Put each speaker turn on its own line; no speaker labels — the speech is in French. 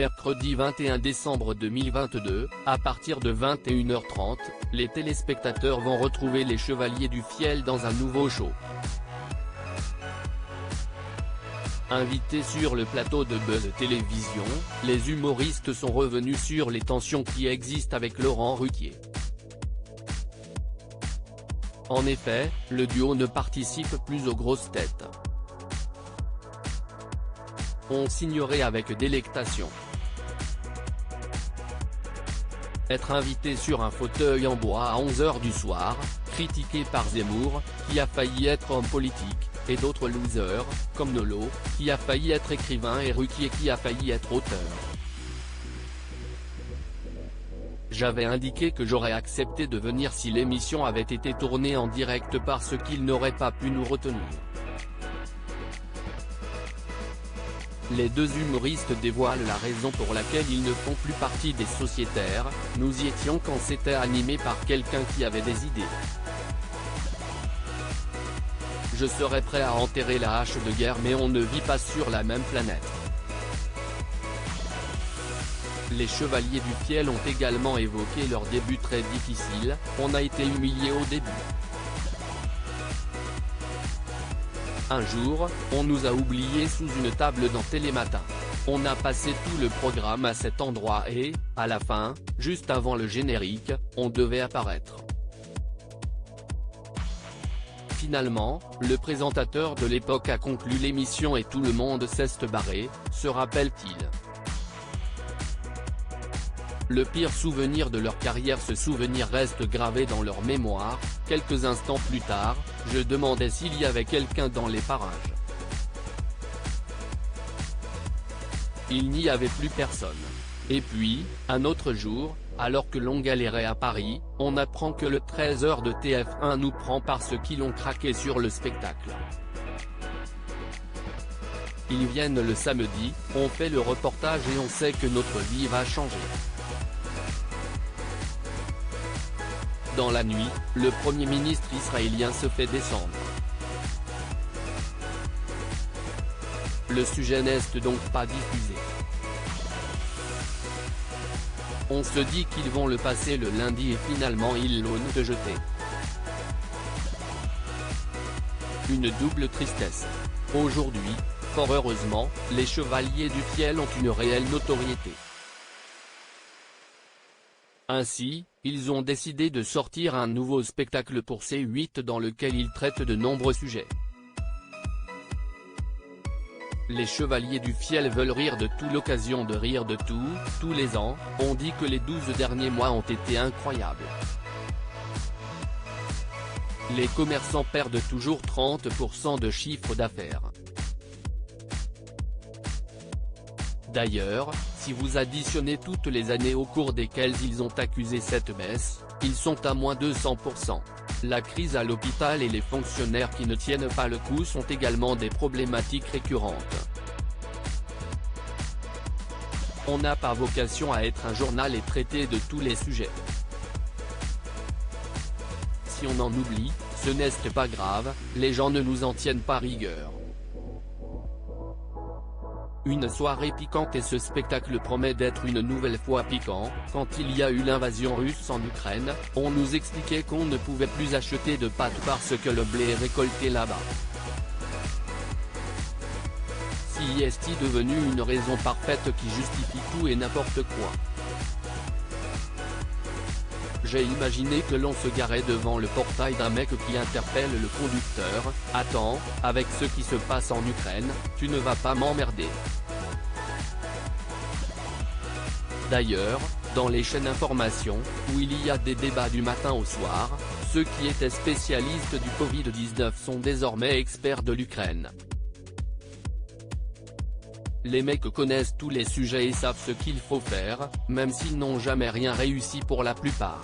mercredi 21 décembre 2022, à partir de 21h30, les téléspectateurs vont retrouver les Chevaliers du Fiel dans un nouveau show. Invités sur le plateau de Buzz Télévision, les humoristes sont revenus sur les tensions qui existent avec Laurent Ruquier. En effet, le duo ne participe plus aux grosses têtes. On s'ignorait avec délectation. Être invité sur un fauteuil en bois à 11h du soir, critiqué par Zemmour, qui a failli être homme politique, et d'autres losers, comme Nolo, qui a failli être écrivain et Ruquier qui a failli être auteur. J'avais indiqué que j'aurais accepté de venir si l'émission avait été tournée en direct parce qu'ils n'auraient pas pu nous retenir. Les deux humoristes dévoilent la raison pour laquelle ils ne font plus partie des sociétaires. Nous y étions quand c'était animé par quelqu'un qui avait des idées. Je serais prêt à enterrer la hache de guerre mais on ne vit pas sur la même planète. Les Chevaliers du Fiel ont également évoqué leur début très difficile, on a été humiliés au début. Un jour, on nous a oubliés sous une table dans Télématin. On a passé tout le programme à cet endroit et, à la fin, juste avant le générique, on devait apparaître. Finalement, le présentateur de l'époque a conclu l'émission et tout le monde s'est barré, se rappelle-t-il. Le pire souvenir de leur carrière, ce souvenir reste gravé dans leur mémoire. Quelques instants plus tard, je demandais s'il y avait quelqu'un dans les parages. Il n'y avait plus personne. Et puis, un autre jour, alors que l'on galérait à Paris, on apprend que le 13h de TF1 nous prend parce qu'ils ont craqué sur le spectacle. Ils viennent le samedi, on fait le reportage et on sait que notre vie va changer. Dans la nuit, le Premier ministre israélien se fait descendre. Le sujet n'est donc pas diffusé. On se dit qu'ils vont le passer le lundi et finalement ils l'ont jeté. Une double tristesse. Aujourd'hui, fort heureusement, les Chevaliers du Fiel ont une réelle notoriété. Ainsi, ils ont décidé de sortir un nouveau spectacle pour C8 dans lequel ils traitent de nombreux sujets. Les Chevaliers du Fiel veulent rire de tout, l'occasion de rire de tout. Tous les ans, on dit que les 12 derniers mois ont été incroyables. Les commerçants perdent toujours 30% de chiffre d'affaires. D'ailleurs, si vous additionnez toutes les années au cours desquelles ils ont accusé cette baisse, ils sont à moins de 100%. La crise à l'hôpital et les fonctionnaires qui ne tiennent pas le coup sont également des problématiques récurrentes. On n'a pas vocation à être un journal et traiter de tous les sujets. Si on en oublie, ce n'est pas grave, les gens ne nous en tiennent pas rigueur. Une soirée piquante et ce spectacle promet d'être une nouvelle fois piquant. Quand il y a eu l'invasion russe en Ukraine, on nous expliquait qu'on ne pouvait plus acheter de pâtes parce que le blé est récolté là-bas. Si est-il devenu une raison parfaite qui justifie tout et n'importe quoi? J'ai imaginé que l'on se garait devant le portail d'un mec qui interpelle le conducteur, « Attends, avec ce qui se passe en Ukraine, tu ne vas pas m'emmerder ». D'ailleurs, dans les chaînes d'information, où il y a des débats du matin au soir, ceux qui étaient spécialistes du Covid-19 sont désormais experts de l'Ukraine. Les mecs connaissent tous les sujets et savent ce qu'il faut faire, même s'ils n'ont jamais rien réussi pour la plupart.